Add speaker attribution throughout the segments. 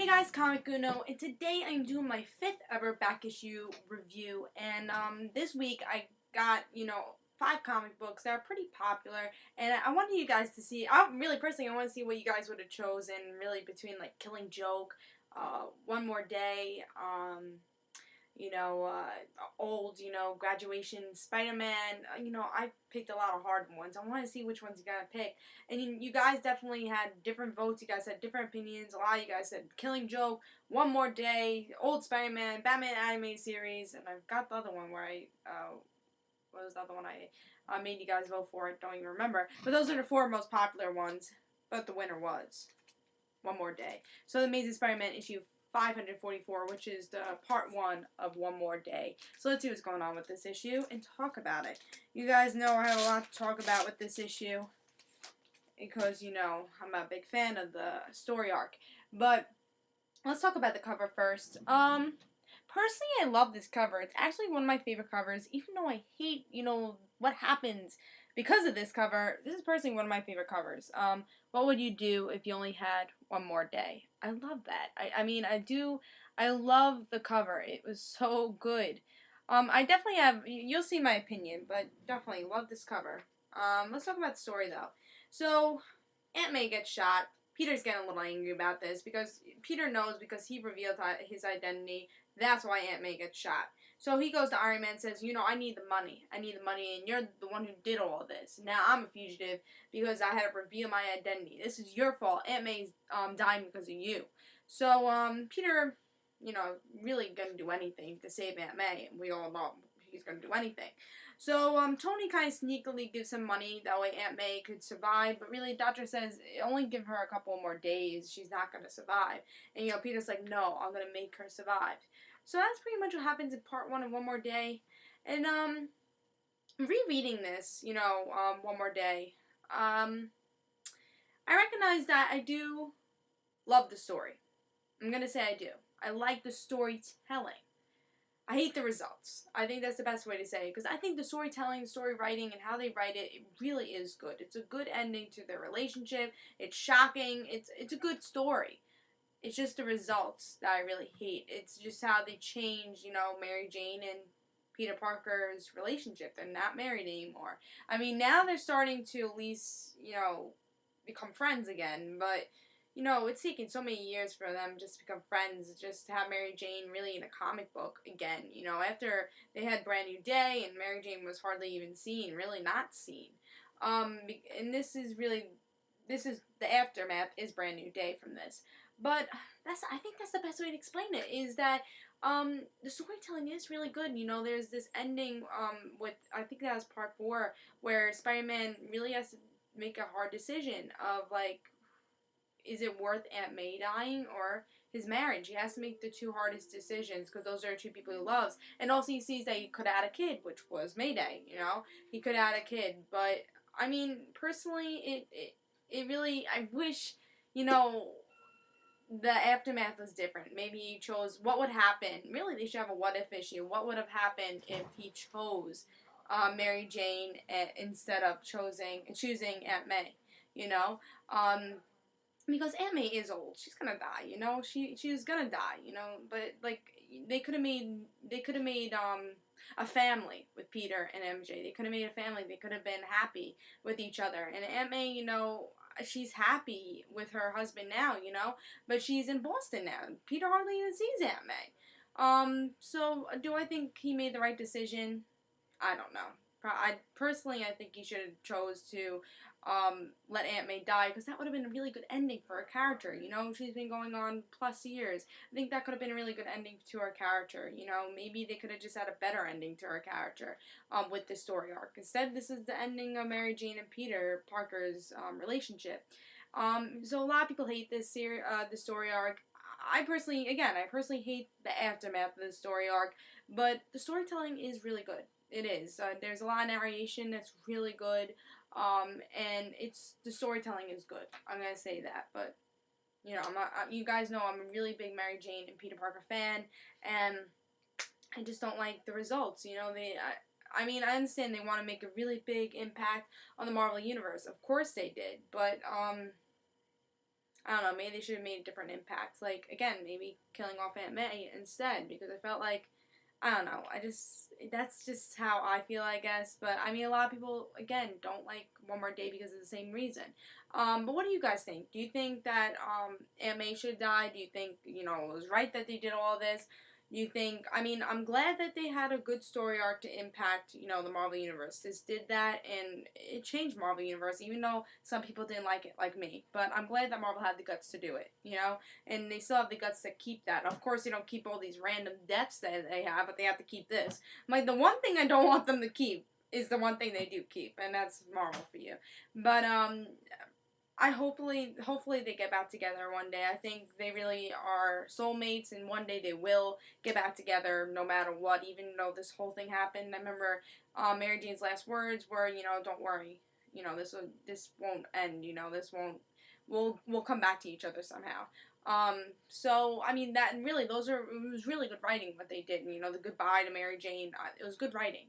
Speaker 1: Hey guys, Comic Uno, and today I'm doing my 5th ever back issue review, and this week I got, 5 comic books that are pretty popular, and I wanted you guys to see, really personally, I want to see what you guys would have chosen, really, between, like, Killing Joke, One More Day, old, graduation Spider-Man. I picked a lot of hard ones. I want to see which ones you gotta pick. And you guys definitely had different votes. You guys had different opinions. A lot of you guys said Killing Joke, One More Day, Old Spider-Man, Batman Animated Series, and I've got the other one where what was the other one I made you guys vote for? I don't even remember. But those are the 4 most popular ones. But the winner was One More Day. So The Amazing Spider-Man issue 544, which is the part 1 of One More Day. So let's see what's going on with this issue and talk about it. You guys know I have a lot to talk about with this issue because, I'm a big fan of the story arc. But let's talk about the cover first. Personally, I love this cover. It's actually one of my favorite covers, even though I hate, what happens because of this cover. This is personally one of my favorite covers. What would you do if you only had one more day? I love that. I mean, I do. I love the cover. It was so good. I definitely have. You'll see my opinion, but definitely love this cover. Let's talk about the story though. So, Aunt May gets shot. Peter's getting a little angry about this because Peter knows because he revealed his identity. That's why Aunt May gets shot. So he goes to Iron Man and says, I need the money. I need the money, and you're the one who did all this. Now I'm a fugitive because I had to reveal my identity. This is your fault. Aunt May's dying because of you. So Peter, really gonna do anything to save Aunt May. We all know he's gonna do anything. So Tony kind of sneakily gives him money, that way Aunt May could survive, but really Doctor says only give her a couple more days, she's not going to survive. And Peter's like, no, I'm going to make her survive. So that's pretty much what happens in part 1 of One More Day. And rereading this, One More Day, I recognize that I do love the story. I'm going to say I do. I like the storytelling. I hate the results. I think that's the best way to say it, because I think the storytelling, the story writing, and how they write it, it really is good. It's a good ending to their relationship. It's shocking. It's a good story. It's just the results that I really hate. It's just how they change, Mary Jane and Peter Parker's relationship. They're not married anymore. I mean, now they're starting to at least, become friends again, but it's taken so many years for them just to become friends, just to have Mary Jane really in a comic book again. After they had Brand New Day and Mary Jane was hardly even seen, really not seen. And this is the aftermath is Brand New Day from this. But I think that's the best way to explain it, is that the storytelling is really good. There's this ending with, I think that was part 4, where Spider-Man really has to make a hard decision of, like, is it worth Aunt May dying or his marriage? He has to make the 2 hardest decisions because those are the 2 people he loves. And also he sees that he could add a kid, which was Mayday, He could add a kid. But, I mean, personally, it really, I wish, the aftermath was different. Maybe he chose what would happen. Really, they should have a what if issue. What would have happened if he chose Mary Jane instead of choosing Aunt May, because Aunt May is old. She's gonna die, She's gonna die, But like they could have made a family with Peter and MJ. They could have made a family. They could have been happy with each other. And Aunt May, she's happy with her husband now, but she's in Boston now. Peter hardly even sees Aunt May. So do I think he made the right decision? I don't know. I think he should have chose to let Aunt May die, because that would have been a really good ending for her character. She's been going on plus years. I think that could have been a really good ending to her character. Maybe they could have just had a better ending to her character with this story arc. Instead, this is the ending of Mary Jane and Peter Parker's relationship. So a lot of people hate this the story arc. I personally hate the aftermath of the story arc, but the storytelling is really good. It is. There's a lot of narration that's really good, and the storytelling is good. I'm gonna say that, but you guys know I'm a really big Mary Jane and Peter Parker fan, and I just don't like the results. I mean, I understand they want to make a really big impact on the Marvel Universe. Of course they did, but I don't know, maybe they should have made a different impact. Like, again, maybe killing off Aunt May instead, because I felt like, I don't know, that's just how I feel, I guess. But, I mean, a lot of people, again, don't like One More Day because of the same reason. But what do you guys think? Do you think that, Aunt May should die? Do you think, it was right that they did all this? You think, I mean, I'm glad that they had a good story arc to impact, the Marvel Universe. This did that, and it changed Marvel Universe, even though some people didn't like it, like me. But I'm glad that Marvel had the guts to do it, and they still have the guts to keep that. Of course, they don't keep all these random deaths that they have, but they have to keep this. Like, the one thing I don't want them to keep is the one thing they do keep, and that's Marvel for you. But, I hopefully they get back together one day. I think they really are soulmates, and one day they will get back together no matter what. Even though this whole thing happened, I remember Mary Jane's last words were, don't worry, this won't end. This won't. We'll come back to each other somehow. So I mean that really it was really good writing what they did. The goodbye to Mary Jane. It was good writing.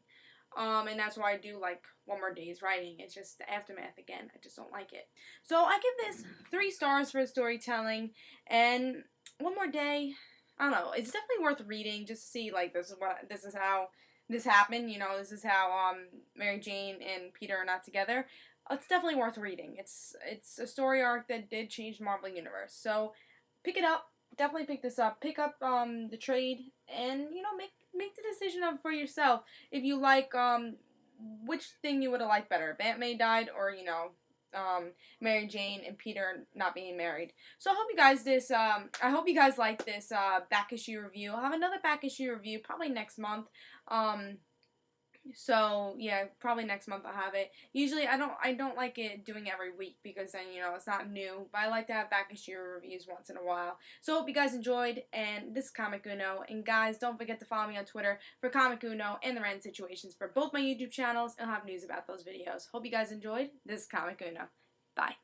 Speaker 1: And that's why I do like One More Day's writing. It's just the aftermath again. I just don't like it. So I give this 3 stars for storytelling, and One More Day. I don't know. It's definitely worth reading just to see like this is how this happened. This is how Mary Jane and Peter are not together. It's definitely worth reading. It's a story arc that did change the Marvel Universe. So pick it up. Definitely pick this up. Pick up the trade, and make the decision up for yourself if you like which thing you would have liked better, if Aunt May died or Mary Jane and Peter not being married. So I hope you guys I hope you guys like this back issue review. I'll have another back issue review probably next month. So yeah, probably next month I'll have it. Usually I don't like it doing every week because then it's not new. But I like to have back issue reviews once in a while. So hope you guys enjoyed, and this is Comic Uno. And guys, don't forget to follow me on Twitter for Comic Uno and the Random Situations for both my YouTube channels. I'll have news about those videos. Hope you guys enjoyed. This is Comic Uno. Bye.